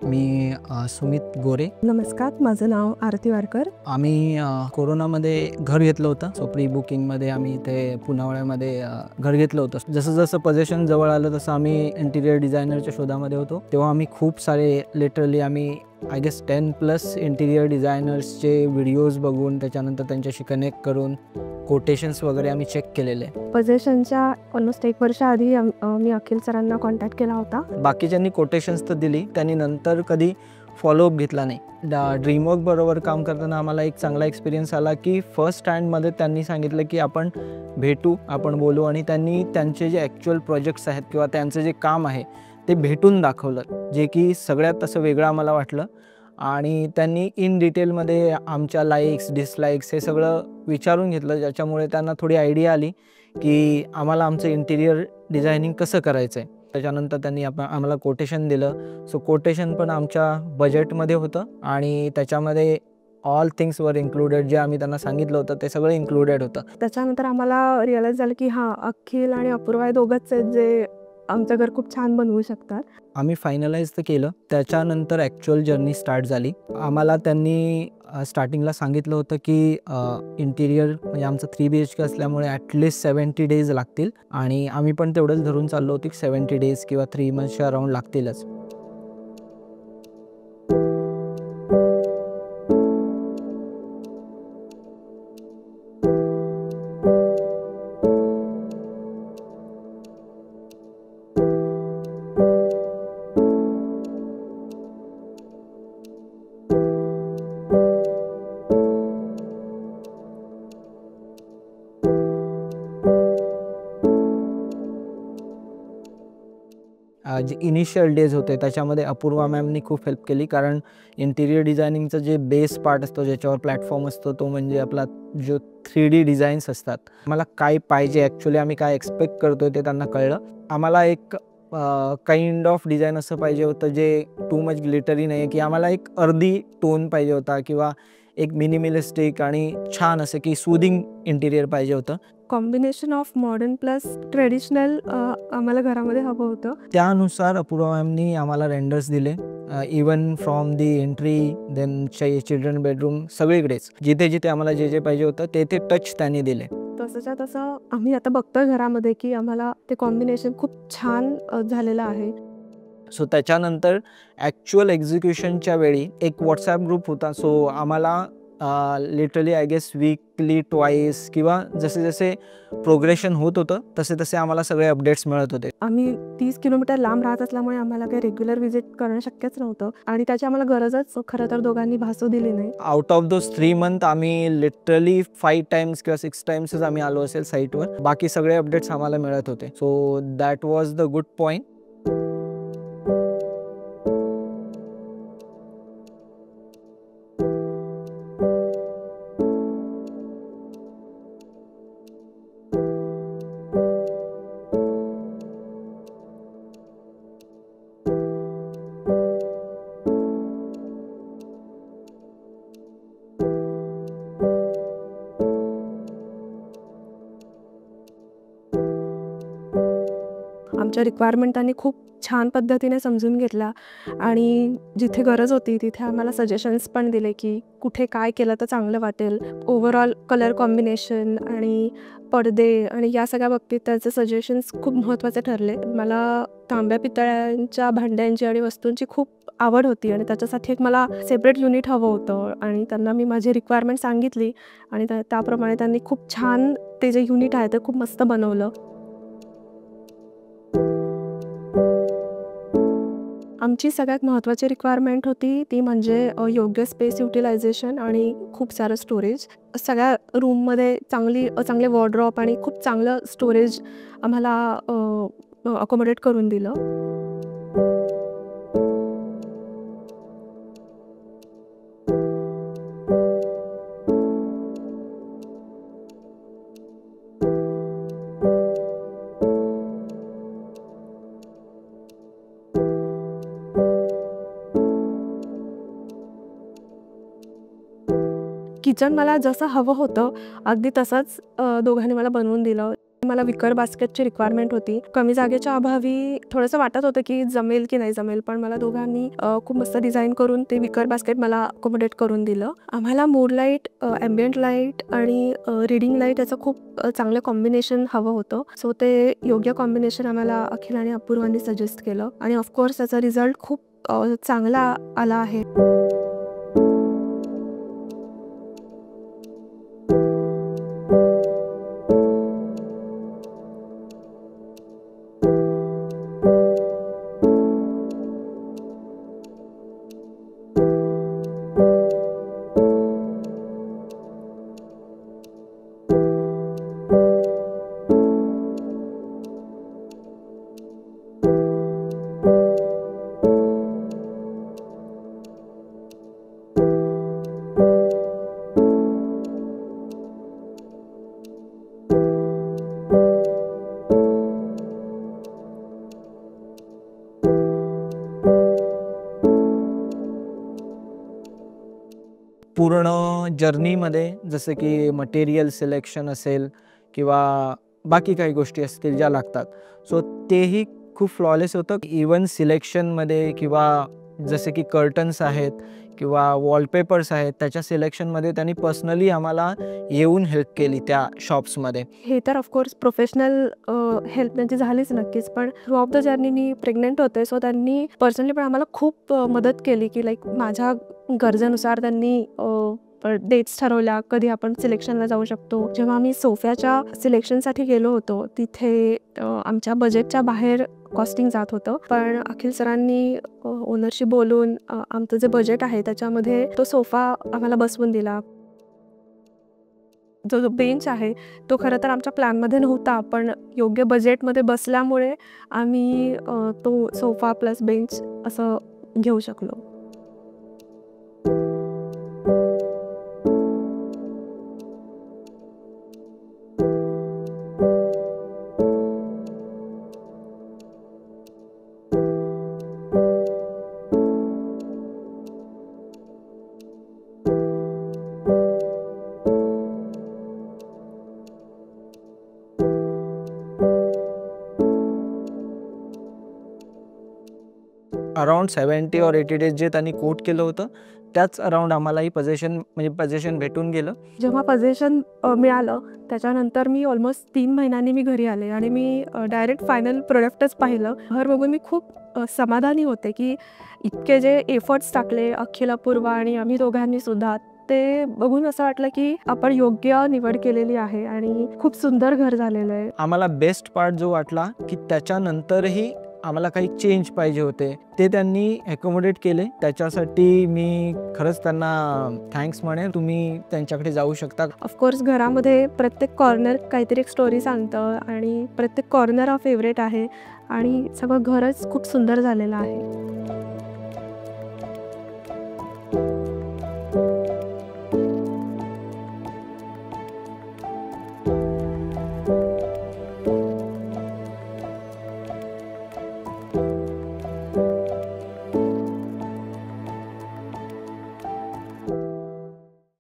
मी सुमित गोरे. नमस्कार, माझं नाव आरती वारकर. आम्ही कोरोनामध्ये घर घेतलं होतं. सो प्री बुकिंगमध्ये आम्ही इथे पुनावळ्यामध्ये घर घेतलं होतं. जसं जसं पोझिशन जवळ आलं तसं आम्ही इंटिरियर डिझायनरच्या शोधामध्ये होतो. तेव्हा आम्ही खूप सारे लिटरली आम्ही आय गेस 10+ इंटिरियर डिझायनर्सचे व्हिडिओज बघून त्याच्यानंतर त्यांच्याशी कनेक्ट करून कोटेशन्स वगैरे आम्ही चेक केलेले. पोझिशनच्या ऑलमोस्ट 1 वर्ष आधी मी अखिल सरांना कॉन्टॅक्ट केला होता. बाकीच्यांनी कोटेशन्स तर दिली, त्यांनी नंतर कधी फॉलोअप घेतला नाही. ड्रीमवर्क बरोबर काम करताना आम्हाला एक चांगला एक्सपिरियन्स आला की फर्स्ट हँडमध्ये त्यांनी सांगितलं की आपण भेटू, आपण बोलू, आणि त्यांनी त्यांचे जे ॲक्च्युअल प्रोजेक्ट्स आहेत किंवा त्यांचं जे काम आहे ते भेटून दाखवलं, जे की सगळ्यात असं वेगळं आम्हाला वाटलं. आणि त्यांनी इन डिटेलमध्ये आमच्या लाईक्स डिसलाईक्स हे सगळं विचारून घेतलं, ज्याच्यामुळे त्यांना थोडी आयडिया आली की आम्हाला आमचं इंटिरियर डिझायनिंग कसं करायचं आहे. त्याच्यानंतर त्यांनी आम्हाला कोटेशन दिलं. सो कोटेशन पण आमच्या बजेटमध्ये होतं आणि त्याच्यामध्ये ऑल थिंग्स वर इन्क्लुडेड. जे आम्ही त्यांना सांगितलं होतं ते सगळं इन्क्लुडेड होतं. त्याच्यानंतर आम्हाला रिअलाईज झालं की हां, अखिल आणि अपूर्वा हे दोघंच आहेत जे आमचं घर खूप छान बनवू शकतात. आम्ही फायनलाइज तर केलं. त्याच्यानंतर ॲक्च्युअल जर्नी स्टार्ट झाली. आम्हाला त्यांनी स्टार्टिंगला सांगितलं होतं की इंटिरियर म्हणजे आमचं 3 BHK असल्यामुळे ॲटलिस्ट 70 डेज लागतील, आणि आम्ही पण तेवढंच धरून चाललो होतो की 70 डेज किंवा 3 मंथच्या अराउंड लागतीलच. जे इनिशियल डेज होते त्याच्यामध्ये अपूर्वा मॅमनी खूप हेल्प केली, कारण इंटिरियर डिझायनिंगचं जे बेस पार्ट असतो, ज्याच्यावर प्लॅटफॉर्म असतो, तो म्हणजे आपला जो 3D डिझाईन्स असतात. मला काय पाहिजे ॲक्च्युली, आम्ही काय एक्सपेक्ट करतोय ते त्यांना कळलं. आम्हाला एक काइंड ऑफ डिझाईन असं पाहिजे होतं जे टू मच ग्लिटरी नाही, की आम्हाला एक अर्धी टोन पाहिजे होता किंवा एक मिनिमलिस्टिक आणि छान असं की सूदिंग इंटिरियर पाहिजे होतं. Combination of modern plus traditional आम्हाला घरामध्ये हवं होतं. त्यानुसार अपूर्वा मॅमनी आम्हाला रेंडर्स दिले. Even from the entry then children bedroom सगळीकडेच जिथे जिथे आम्हाला जे जे पाहिजे होतं ते ते टच त्यांनी दिले. तसंच्या तसं आम्ही आता बघतोय घरामध्ये की आम्हाला ते कॉम्बिनेशन खूप छान झालेलं आहे. सो त्याच्यानंतर ॲक्च्युअल एक्झिक्युशनच्या वेळी एक व्हॉट्सॲप ग्रुप होता. सो आम्हाला literally I guess weekly twice किंवा जसे जसे प्रोग्रेशन होत होतं तसे तसे आम्हाला सगळे अपडेट्स मिळत होते. आम्ही 30 किलोमीटर लांब राहत असल्यामुळे आम्हाला काही रेग्युलर व्हिजिट करणं शक्यच नव्हतं आणि त्याची आम्हाला गरजच खरं तर दोघांनी भासू दिली नाही. आउट ऑफ दोज 3 मंथ आम्ही लिटरली 5 टाइम्स किंवा 6 टाइम्सच आम्ही आलो असेल साईटवर. बाकी सगळे अपडेट्स आम्हाला मिळत होते. So that was the good point. आमच्या रिक्वायरमेंट त्यांनी खूप छान पद्धतीने समजून घेतला आणि जिथे गरज होती तिथे आम्हाला सजेशन्स पण दिले की कुठे काय केलं तर चांगलं वाटेल. ओव्हरऑल कलर कॉम्बिनेशन आणि पडदे आणि या सगळ्या बाबतीत त्याचे सजेशन्स खूप महत्त्वाचे ठरले. मला तांब्या पितळ्यांच्या भांड्यांची आणि वस्तूंची खूप आवड होती आणि त्याच्यासाठी एक मला सेपरेट युनिट हवं होतं आणि त्यांना मी माझी रिक्वायरमेंट सांगितली आणि त्याप्रमाणे त्यांनी खूप छान ते जे युनिट आहे ते खूप मस्त बनवलं. आमची सगळ्यात महत्त्वाची रिक्वायरमेंट होती ती म्हणजे योग्य स्पेस युटिलायझेशन आणि खूप सारं स्टोरेज. सगळ्या रूममध्ये चांगले वॉर्डरोब आणि खूप चांगलं स्टोरेज आम्हाला अकोमोडेट करून दिलं. किचन मला जसं हवं होतं अगदी तसंच दोघांनी मला बनवून दिलं. मला विकर बास्केटची रिक्वायरमेंट होती. कमी जागेच्या अभावी थोडंसं वाटत होतं की जमेल की नाही जमेल, पण मला दोघांनी खूप मस्त डिझाईन करून ते विकर बास्केट मला अकोमोडेट करून दिलं. आम्हाला मूड लाईट, ॲम्बियंट लाईट आणि रीडिंग लाईट याचं खूप चांगलं कॉम्बिनेशन हवं होतं. सो ते योग्य कॉम्बिनेशन आम्हाला अखिल आणि अपूर्वांनी सजेस्ट केलं आणि ऑफकोर्स त्याचा रिझल्ट खूप चांगला आला आहे. पूर्ण जर्नीमध्ये जसं की मटेरियल सिलेक्शन असेल किंवा बाकी काही गोष्टी असतील ज्या लागतात, सो तेही खूप फ्लॉलेस होतं. इवन सिलेक्शनमध्ये किंवा जसे की कर्टन्स आहेत किंवा वॉलपेपर्स आहेत त्याच्या सिलेक्शनमध्ये त्यांनी पर्सनली आम्हाला येऊन हेल्प केली त्या शॉप्समध्ये. हे तर ऑफकोर्स प्रोफेशनल हेल्प त्यांची झालीच नक्कीच, पण through of the journey me pregnant होते, सो त्यांनी पर्सनली पण आम्हाला खूप मदत केली की लाईक माझ्या गरजेनुसार त्यांनी डेट्स ठरवल्या कधी आपण सिलेक्शनला जाऊ शकतो. जेव्हा आम्ही सोफ्याच्या सिलेक्शनसाठी गेलो होतो तिथे आमच्या बजेटच्या बाहेर कॉस्टिंग जात होतं, पण अखिल सरांनी ओनरशी बोलून आमचं जे बजेट आहे त्याच्यामध्ये तो सोफा आम्हाला बसवून दिला. जो बेंच आहे तो खरं तर आमच्या प्लॅनमध्ये नव्हता, पण योग्य बजेटमध्ये बसल्यामुळे आम्ही तो सोफा प्लस बेंच असं घेऊ शकलो. अराउंड 70 और 80 डेज जे त्यांनी कोट केलं होतं त्याच अराउंड आम्हालाही पोझिशन भेटून गेलं. जेव्हा पोझिशन मिळालं त्याच्यानंतर मी ऑलमोस्ट 3 महिन्यांनी मी घरी आले आणि मी डायरेक्ट फायनल प्रोडक्टच पाहिलं. घर बघून मी खूप समाधानी होते की इतके जे एफर्ट्स टाकले अखिल, अपूर्वा आणि आम्ही दोघांनी सुद्धा, ते बघून असं वाटलं की आपण योग्य निवड केलेली आहे आणि खूप सुंदर घर झालेलं आहे. आम्हाला बेस्ट पार्ट जो वाटला की त्याच्यानंतरही आम्हाला काही चेंज पाहिजे होते ते त्यांनी ॲकोमोडेट केले. त्याच्यासाठी मी खरंच त्यांना थँक्स म्हणेन. तुम्ही त्यांच्याकडे जाऊ शकता. ऑफकोर्स घरामध्ये प्रत्येक कॉर्नर काहीतरी एक स्टोरी सांगतं आणि प्रत्येक कॉर्नर हा फेवरेट आहे आणि सगळं घरच खूप सुंदर झालेलं आहे.